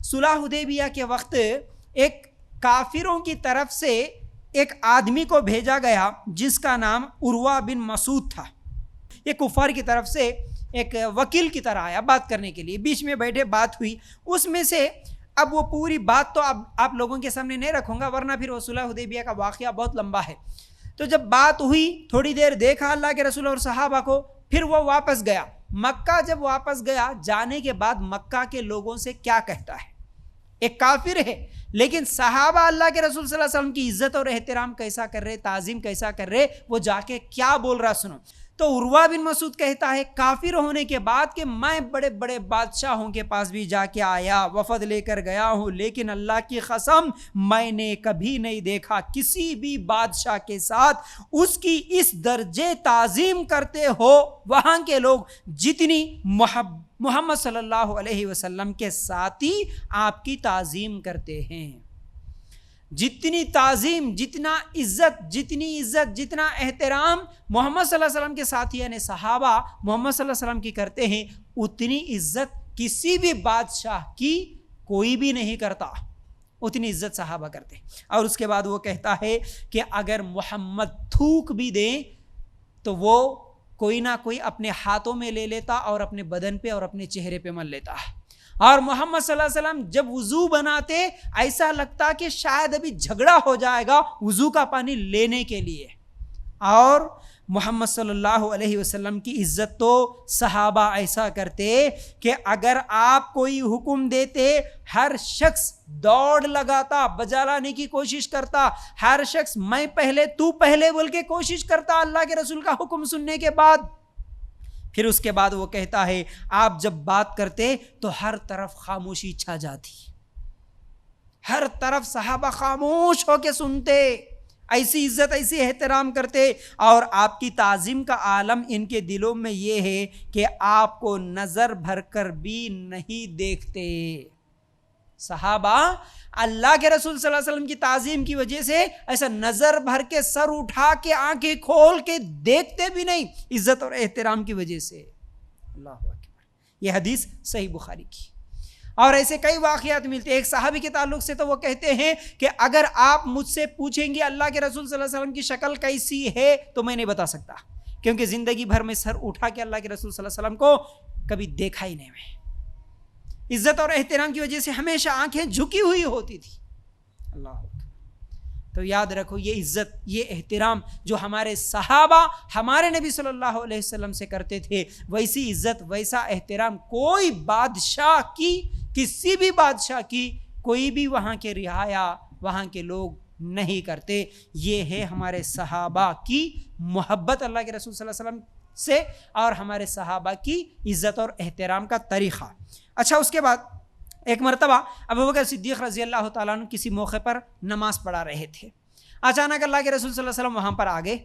صلح حدیبیہ کے وقت ایک کافروں کی طرف سے ایک آدمی کو بھیجا گیا جس کا نام عروہ بن مسعود تھا. یہ کفار کی طرف سے ایک وکیل کی طرح آیا بات کرنے کے لیے. بیچ میں بیٹھے بات ہوئی. اس میں سے اب وہ پوری بات تو اب آپ لوگوں کے سامنے نہیں رکھوں گا ورنہ پھر وہ صلح حدیبیہ کا واقعہ بہت لمبا ہے. تو جب بات ہوئی تھوڑی دیر دیکھا اللہ کے رسول اور صحابہ کو, پھر وہ واپس گیا. مکہ جب واپس گیا, جانے کے بعد مکہ کے لوگوں سے کیا کہتا ہے؟ ایک کافر ہے لیکن صحابہ اللہ کے رسول صلی اللہ علیہ وسلم کی عزت اور احترام کیسا کر رہے, تعظیم کیسا کر رہے, وہ جا کے کیا بول رہا سنو. تو عروہ بن مسعود کہتا ہے کافر ہونے کے بعد کہ میں بڑے بڑے بادشاہوں کے پاس بھی جا کے آیا, وفد لے کر گیا ہوں, لیکن اللہ کی قسم میں نے کبھی نہیں دیکھا کسی بھی بادشاہ کے ساتھ اس کی اس درجے تعظیم کرتے ہو وہاں کے لوگ جتنی محمد صلی اللہ علیہ وسلم کے ساتھی آپ کی تعظیم کرتے ہیں. جتنی تعظیم, جتنا عزت, جتنا احترام محمد صلی اللہ علیہ وسلم کے ساتھی یعنی صحابہ محمد صلی اللہ علیہ وسلم کی کرتے ہیں, اتنی عزت کسی بھی بادشاہ کی کوئی بھی نہیں کرتا. اتنی عزت صحابہ کرتے. اور اس کے بعد وہ کہتا ہے کہ اگر محمد تھوک بھی دیں تو وہ کوئی نہ کوئی اپنے ہاتھوں میں لے لیتا اور اپنے بدن پہ اور اپنے چہرے پہ مل لیتا. اور محمد صلی اللہ علیہ وسلم جب وضو بناتے ایسا لگتا کہ شاید ابھی جھگڑا ہو جائے گا وضو کا پانی لینے کے لیے. اور محمد صلی اللہ علیہ وسلم کی عزت تو صحابہ ایسا کرتے کہ اگر آپ کوئی حکم دیتے ہر شخص دوڑ لگاتا, بجا لانے کی کوشش کرتا, ہر شخص میں پہلے تو پہلے بول کے کوشش کرتا اللہ کے رسول کا حکم سننے کے بعد. پھر اس کے بعد وہ کہتا ہے آپ جب بات کرتے تو ہر طرف خاموشی چھا جاتی, ہر طرف صحابہ خاموش ہو کے سنتے, ایسی عزت ایسی احترام کرتے. اور آپ کی تعظیم کا عالم ان کے دلوں میں یہ ہے کہ آپ کو نظر بھر کر بھی نہیں دیکھتے. صحابہ اللہ کے رسول صلی اللہ علیہ وسلم کی تعظیم کی وجہ سے ایسا نظر بھر کے سر اٹھا کے آنکھیں کھول کے دیکھتے بھی نہیں, عزت اور احترام کی وجہ سے. اللہ اکبر. یہ حدیث صحیح بخاری کی. اور ایسے کئی واقعات ملتے ہیں. ایک صحابی کے تعلق سے تو وہ کہتے ہیں کہ اگر آپ مجھ سے پوچھیں گے اللہ کے رسول صلی اللہ علیہ وسلم کی شکل کیسی ہے تو میں نہیں بتا سکتا, کیونکہ زندگی بھر میں سر اٹھا کے اللہ کے رسول صلی اللہ علیہ وسلم کو کبھی دیکھا ہی نہیں. میں عزت اور احترام کی وجہ سے ہمیشہ آنکھیں جھکی ہوئی ہوتی تھی. اللہ اکبر. تو یاد رکھو یہ عزت یہ احترام جو ہمارے صحابہ ہمارے نبی صلی اللہ علیہ وسلم سے کرتے تھے, ویسی عزت ویسا احترام کوئی بادشاہ کی, کسی بھی بادشاہ کی کوئی بھی وہاں کے رعایا وہاں کے لوگ نہیں کرتے. یہ ہے ہمارے صحابہ کی محبت اللہ کے رسول صلی اللہ علیہ وسلم سے اور ہمارے صحابہ کی عزت اور احترام کا طریقہ. اچھا, اس کے بعد ایک مرتبہ ابوبکر صدیق رضی اللہ تعالیٰ عنہ کسی موقع پر نماز پڑھا رہے تھے. اچانک اللہ کے رسول صلی اللہ علیہ وسلم وہاں پر آ گئے.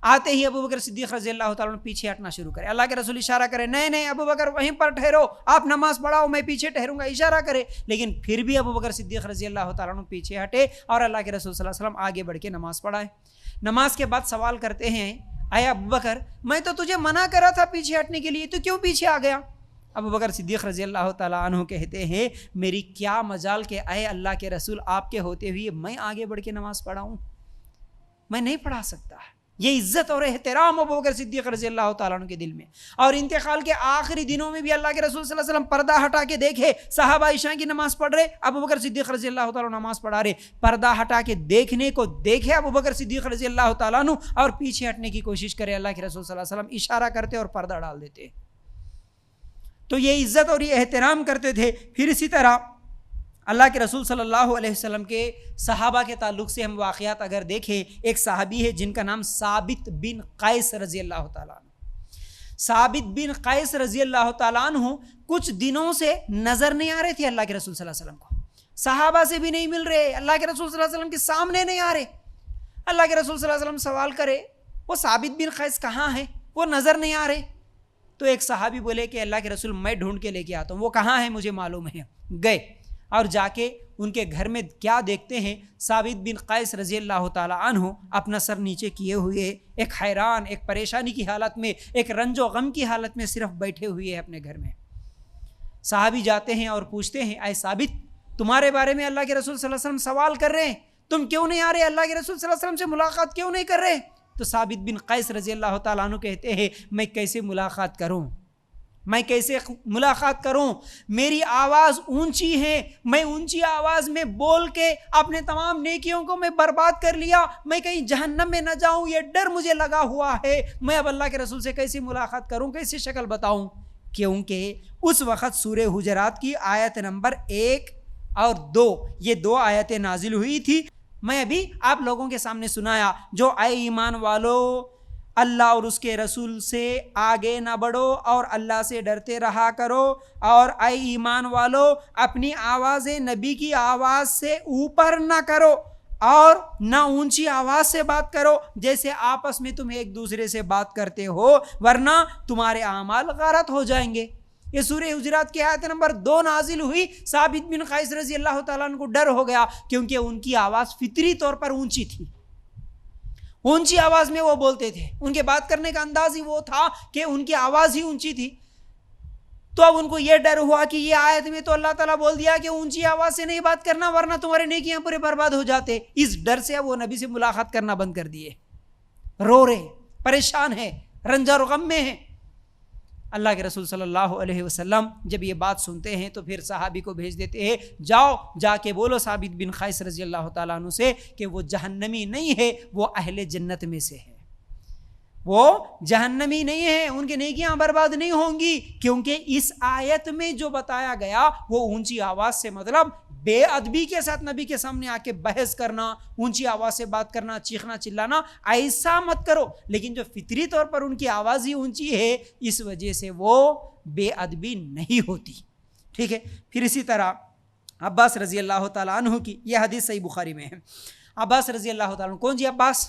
آتے ہی ابوبکر صدیق رضی اللہ تعالیٰ عنہ پیچھے ہٹنا شروع کرے. اللہ کے رسول اشارہ کرے نہیں ابوبکر وہیں پر ٹھہرو, آپ نماز پڑھاؤ, میں پیچھے ٹھہروں گا, اشارہ کرے. لیکن پھر بھی ابوبکر صدیق رضی اللہ تعالیٰ عنہ پیچھے ہٹے اور اللہ کے رسول صلی اللہ علیہ وسلم آگے بڑھ کے نماز پڑھائے. نماز کے بعد سوال کرتے ہیں اے ابوبکر میں تو تجھے منع کرا تھا پیچھے ہٹنے کے لیے, تو کیوں پیچھے آ گیا؟ ابوبکر صدیق رضی اللہ تعالیٰ عنہ کہتے ہیں میری کیا مجال کہ اے اللہ کے رسول آپ کے ہوتے ہوئے میں آگے بڑھ کے نماز پڑھاؤں, میں نہیں پڑھا سکتا. یہ عزت اور احترام ابوبکر صدیق رضی اللہ تعالیٰ عنہ کے دل میں. اور انتقال کے آخری دنوں میں بھی اللہ کے رسول صلی اللہ علیہ وسلم پردہ ہٹا کے دیکھے, صحابہ عشاء کی نماز پڑھ رہے, ابوبکر صدیق رضی اللہ تعالیٰ عنہ نماز پڑھا رہے, پردہ ہٹا کے دیکھنے کو دیکھے ابوبکر صدیق رضی اللہ تعالیٰ عنہ اور پیچھے ہٹنے کی کوشش کرے. اللہ کے رسول صلی اللہ علیہ وسلم اشارہ کرتے اور پردہ ڈال دیتے. تو یہ عزت اور یہ احترام کرتے تھے. پھر اسی طرح اللہ کے رسول صلی اللہ علیہ وسلم کے صحابہ کے تعلق سے ہم واقعات اگر دیکھیں, ایک صحابی ہے جن کا نام ثابت بن قیس رضی اللہ تعالیٰ عنہ. ثابت بن قیس رضی اللہ تعالیٰ عنہ کچھ دنوں سے نظر نہیں آ رہے تھے اللہ کے رسول صلی اللہ علیہ وسلم کو, صحابہ سے بھی نہیں مل رہے, اللہ کے رسول صلی اللہ علیہ وسلم کے سامنے نہیں آ رہے. اللہ کے رسول صلی اللہ علیہ وسلم سوال کرے وہ ثابت بن قیس کہاں ہیں, وہ نظر نہیں آ رہے. تو ایک صحابی بولے کہ اللہ کے رسول میں ڈھونڈ کے لے کے آتا ہوں, وہ کہاں ہیں مجھے معلوم ہے. گئے اور جا کے ان کے گھر میں کیا دیکھتے ہیں, ثابت بن قیس رضی اللہ تعالیٰ عنہ اپنا سر نیچے کیے ہوئے ایک حیران, ایک پریشانی کی حالت میں, ایک رنج و غم کی حالت میں صرف بیٹھے ہوئے ہیں اپنے گھر میں. صحابی جاتے ہیں اور پوچھتے ہیں اے ثابت تمہارے بارے میں اللہ کے رسول صلی اللہ علیہ وسلم سوال کر رہے ہیں, تم کیوں نہیں آ رہے, اللہ کے رسول صلی اللہ علیہ وسلم سے ملاقات کیوں نہیں کر رہے؟ تو ثابت بن قیس رضی اللہ تعالیٰ عنہ کہتے ہیں میں کیسے ملاقات کروں, میں کیسے ملاقات کروں, میری آواز اونچی ہے, میں اونچی آواز میں بول کے اپنے تمام نیکیوں کو میں برباد کر لیا, میں کہیں جہنم میں نہ جاؤں یہ ڈر مجھے لگا ہوا ہے, میں اب اللہ کے رسول سے کیسے ملاقات کروں, کیسے شکل بتاؤں؟ کیونکہ اس وقت سورہ حجرات کی آیت نمبر 1 اور 2 یہ 2 آیتیں نازل ہوئی تھی. میں ابھی آپ لوگوں کے سامنے سنایا, جو اے ایمان والو اللہ اور اس کے رسول سے آگے نہ بڑھو اور اللہ سے ڈرتے رہا کرو, اور اے ایمان والو اپنی آوازیں نبی کی آواز سے اوپر نہ کرو اور نہ اونچی آواز سے بات کرو جیسے آپس میں تم ایک دوسرے سے بات کرتے ہو, ورنہ تمہارے اعمال غارت ہو جائیں گے. یہ سورہ حجرات کی آیت نمبر 2 نازل ہوئی. ثابت بن قیس رضی اللہ تعالیٰ عنہ کو ڈر ہو گیا کیونکہ ان کی آواز فطری طور پر اونچی تھی, اونچی آواز میں وہ بولتے تھے, ان کے بات کرنے کا انداز ہی وہ تھا کہ ان کی آواز ہی اونچی تھی. تو اب ان کو یہ ڈر ہوا کہ یہ آیت میں تو اللہ تعالیٰ بول دیا کہ اونچی آواز سے نہیں بات کرنا ورنہ تمہارے نیکیاں پورے برباد ہو جاتے. اس ڈر سے اب وہ نبی سے ملاقات کرنا بند کر دیے, رو رہے, پریشان ہیں, رنج اور غم میں ہیں. اللہ کے رسول صلی اللہ علیہ وسلم جب یہ بات سنتے ہیں تو پھر صحابی کو بھیج دیتے ہیں, جاؤ جا کے بولو ثابت بن قیس رضی اللہ تعالیٰ عنہ سے کہ وہ جہنمی نہیں ہے, وہ اہل جنت میں سے ہے, وہ جہنمی نہیں ہے, ان کی نیکیاں برباد نہیں ہوں گی. کیونکہ اس آیت میں جو بتایا گیا وہ اونچی آواز سے مطلب بے ادبی کے ساتھ نبی کے سامنے آ کے بحث کرنا, اونچی آواز سے بات کرنا, چیخنا چلانا, ایسا مت کرو. لیکن جو فطری طور پر ان کی آواز ہی اونچی ہے اس وجہ سے وہ بے ادبی نہیں ہوتی. ٹھیک ہے. پھر اسی طرح عباس رضی اللہ تعالیٰ عنہ کی یہ حدیث صحیح بخاری میں ہے. عباس رضی اللہ تعالیٰ عنہ, کون جی عباس؟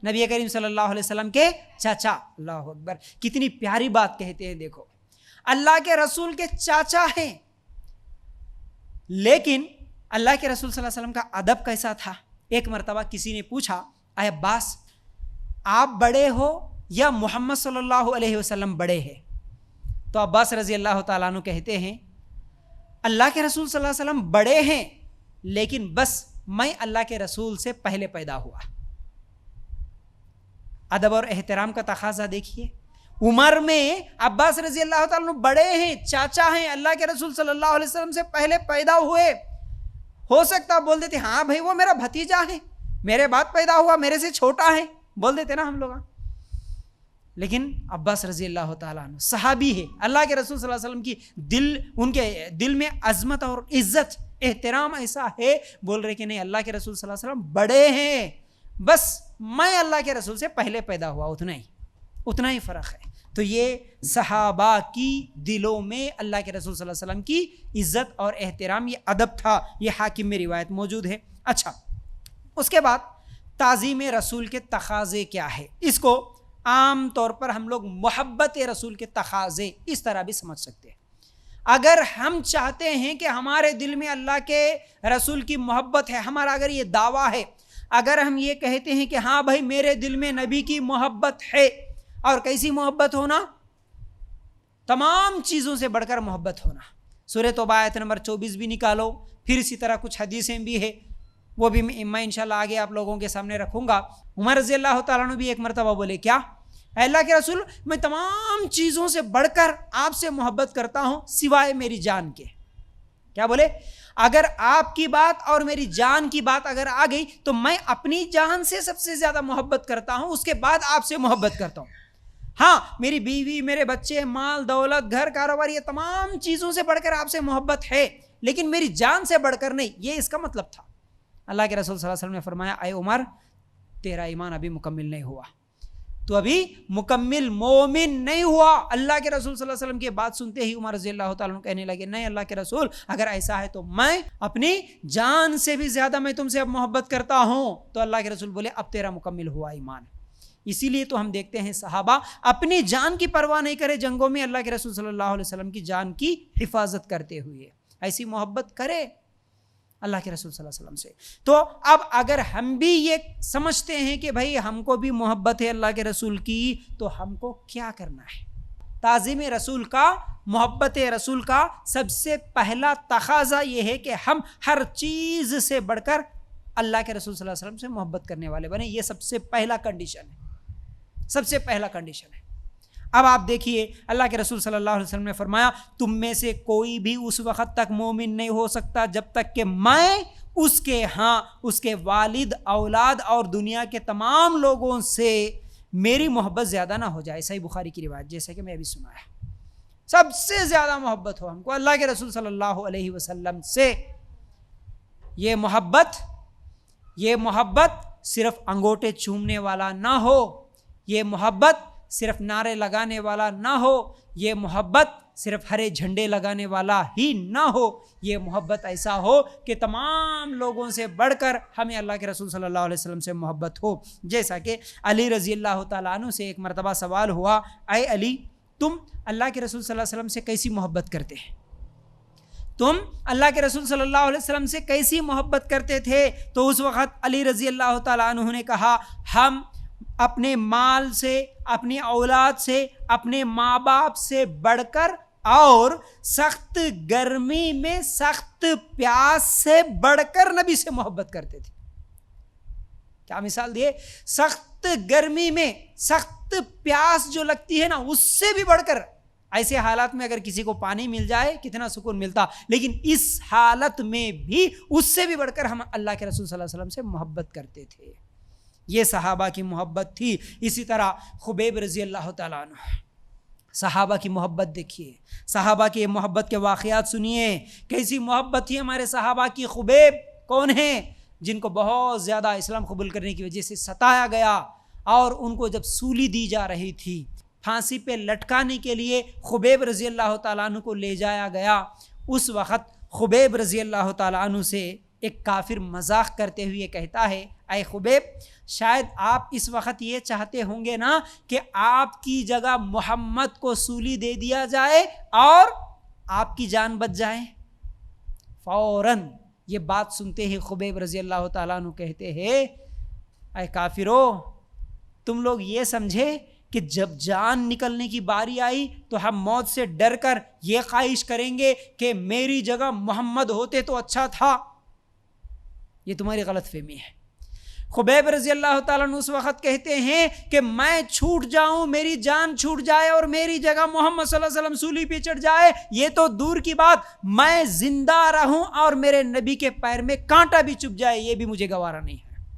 نبی کریم صلی اللہ علیہ وسلم کے چاچا. اللہ اکبر, کتنی پیاری بات کہتے ہیں. دیکھو اللہ کے رسول کے چاچا ہیں, لیکن اللہ کے رسول صلی اللہ علیہ وسلم کا ادب کیسا تھا. ایک مرتبہ کسی نے پوچھا, اے عباس آپ بڑے ہو یا محمد صلی اللہ علیہ وسلم بڑے ہیں؟ تو عباس رضی اللہ تعالیٰ عنہ کہتے ہیں اللہ کے رسول صلی اللہ علیہ وسلم بڑے ہیں لیکن بس میں اللہ کے رسول سے پہلے پیدا ہوا. ادب اور احترام کا تقاضا دیکھیے. عمر میں عباس رضی اللہ تعالیٰ عنہ بڑے ہیں, چاچا ہیں, اللہ کے رسول صلی اللہ علیہ وسلم سے پہلے پیدا ہوئے. ہو سکتا بول دیتے ہاں بھائی وہ میرا بھتیجا ہے, میرے بعد پیدا ہوا, میرے سے چھوٹا ہے, بول دیتے نا ہم لوگ. لیکن عباس رضی اللہ تعالیٰ عنہ صحابی ہے, اللہ کے رسول صلی اللہ علیہ وسلم کی ان کے دل میں عظمت اور عزت احترام ایسا ہے, بول رہے کہ نہیں اللہ کے رسول صلی اللہ علیہ وسلم بڑے ہیں, بس میں اللہ کے رسول سے پہلے پیدا ہوا, اتنا ہی فرق ہے. تو یہ صحابہ کی دلوں میں اللہ کے رسول صلی اللہ علیہ وسلم کی عزت اور احترام, یہ ادب تھا. یہ حاکم میں روایت موجود ہے. اچھا, اس کے بعد تعظیم رسول کے تقاضے کیا ہے؟ اس کو عام طور پر ہم لوگ محبت رسول کے تقاضے اس طرح بھی سمجھ سکتے ہیں. اگر ہم چاہتے ہیں کہ ہمارے دل میں اللہ کے رسول کی محبت ہے, ہمارا اگر یہ دعویٰ ہے, اگر ہم یہ کہتے ہیں کہ ہاں بھائی میرے دل میں نبی کی محبت ہے, اور کیسی محبت ہونا؟ تمام چیزوں سے بڑھ کر محبت ہونا. سورہ توبہ آیت نمبر 24 بھی نکالو, پھر اسی طرح کچھ حدیثیں بھی ہیں, وہ بھی میں انشاءاللہ آگے آپ لوگوں کے سامنے رکھوں گا. عمر رضی اللہ تعالیٰ عنہ بھی ایک مرتبہ بولے, کیا اے اللہ کے رسول میں تمام چیزوں سے بڑھ کر آپ سے محبت کرتا ہوں سوائے میری جان کے. کیا بولے؟ اگر آپ کی بات اور میری جان کی بات اگر آ گئی تو میں اپنی جان سے سب سے زیادہ محبت کرتا ہوں, اس کے بعد آپ سے محبت کرتا ہوں. ہاں میری بیوی, میرے بچے, مال دولت, گھر کاروبار, یہ تمام چیزوں سے بڑھ کر آپ سے محبت ہے, لیکن میری جان سے بڑھ کر نہیں. یہ اس کا مطلب تھا. اللہ کے رسول صلی اللہ علیہ وسلم نے فرمایا, اے عمر تیرا ایمان ابھی مکمل نہیں ہوا, تو ابھی مکمل مومن نہیں ہوا. اللہ کے رسول صلی اللہ علیہ وسلم کی بات سنتے ہی عمر رضی اللہ تعالیٰ عنہ کہنے لگے, نہیں اللہ کے رسول اگر ایسا ہے تو میں اپنی جان سے بھی زیادہ میں تم سے اب محبت کرتا ہوں. تو اللہ کے رسول بولے اب تیرا مکمل ہوا ایمان. اسی لیے تو ہم دیکھتے ہیں صحابہ اپنی جان کی پرواہ نہیں کرے جنگوں میں, اللہ کے رسول صلی اللہ علیہ وسلم کی جان کی حفاظت کرتے ہوئے. ایسی محبت کرے اللہ کے رسول صلی اللہ علیہ وسلم سے. تو اب اگر ہم بھی یہ سمجھتے ہیں کہ بھائی ہم کو بھی محبت ہے اللہ کے رسول کی, تو ہم کو کیا کرنا ہے؟ تعظیم رسول کا، محبت رسول کا سب سے پہلا تقاضا یہ ہے کہ ہم ہر چیز سے بڑھ کر اللہ کے رسول صلی اللہ علیہ وسلم سے محبت کرنے والے بنے. یہ سب سے پہلا کنڈیشن ہے، سب سے پہلا کنڈیشن ہے. اب آپ دیکھیے اللہ کے رسول صلی اللہ علیہ وسلم نے فرمایا تم میں سے کوئی بھی اس وقت تک مومن نہیں ہو سکتا جب تک کہ میں اس کے ہاں اس کے والد، اولاد اور دنیا کے تمام لوگوں سے میری محبت زیادہ نہ ہو جائے. صحیح بخاری کی روایت جیسے کہ میں ابھی سنایا. سب سے زیادہ محبت ہو ہم کو اللہ کے رسول صلی اللہ علیہ وسلم سے. یہ محبت صرف انگوٹے چومنے والا نہ ہو، یہ محبت صرف نعرے لگانے والا نہ ہو، یہ محبت صرف ہرے جھنڈے لگانے والا ہی نہ ہو. یہ محبت ایسا ہو کہ تمام لوگوں سے بڑھ کر ہمیں اللہ کے رسول صلی اللہ علیہ وسلم سے محبت ہو. جیسا کہ علی رضی اللہ تعالیٰ عنہ سے ایک مرتبہ سوال ہوا، اے علی تم اللہ کے رسول صلی اللہ علیہ وسلم سے کیسی محبت کرتے ہیں؟ تم اللہ کے رسول صلی اللہ علیہ وسلم سے کیسی محبت کرتے تھے؟ تو اس وقت علی رضی اللہ تعالیٰ عنہ نے کہا ہم اپنے مال سے، اپنی اولاد سے، اپنے ماں باپ سے بڑھ کر اور سخت گرمی میں سخت پیاس سے بڑھ کر نبی سے محبت کرتے تھے. کیا مثال دیے؟ سخت گرمی میں سخت پیاس جو لگتی ہے نا اس سے بھی بڑھ کر. ایسے حالات میں اگر کسی کو پانی مل جائے کتنا سکون ملتا، لیکن اس حالت میں بھی اس سے بھی بڑھ کر ہم اللہ کے رسول صلی اللہ علیہ وسلم سے محبت کرتے تھے. یہ صحابہ کی محبت تھی. اسی طرح خبیب رضی اللہ تعالیٰ عنہ، صحابہ کی محبت دیکھیے، صحابہ کی محبت کے واقعات سنیے. کیسی محبت تھی ہمارے صحابہ کی. خبیب کون ہیں؟ جن کو بہت زیادہ اسلام قبول کرنے کی وجہ سے ستایا گیا، اور ان کو جب سولی دی جا رہی تھی، پھانسی پہ لٹکانے کے لیے خبیب رضی اللہ تعالیٰ عنہ کو لے جایا گیا. اس وقت خبیب رضی اللہ تعالیٰ عنہ سے ایک کافر مذاق کرتے ہوئے کہتا ہے اے خبیب شاید آپ اس وقت یہ چاہتے ہوں گے نا کہ آپ کی جگہ محمد کو سولی دے دیا جائے اور آپ کی جان بچ جائے. فوراً یہ بات سنتے ہی خبیب رضی اللہ تعالیٰ عنہ کہتے ہیں اے کافرو تم لوگ یہ سمجھے کہ جب جان نکلنے کی باری آئی تو ہم موت سے ڈر کر یہ خواہش کریں گے کہ میری جگہ محمد ہوتے تو اچھا تھا. یہ تمہاری غلط فہمی ہے. خبیب رضی اللہ تعالیٰ عنہ اس وقت کہتے ہیں کہ میں چھوٹ جاؤں، میری جان چھوٹ جائے اور میری جگہ محمد صلی اللہ علیہ وسلم سولی پہ چڑھ جائے یہ تو دور کی بات، میں زندہ رہوں اور میرے نبی کے پیر میں کانٹا بھی چبھ جائے یہ بھی مجھے گوارا نہیں.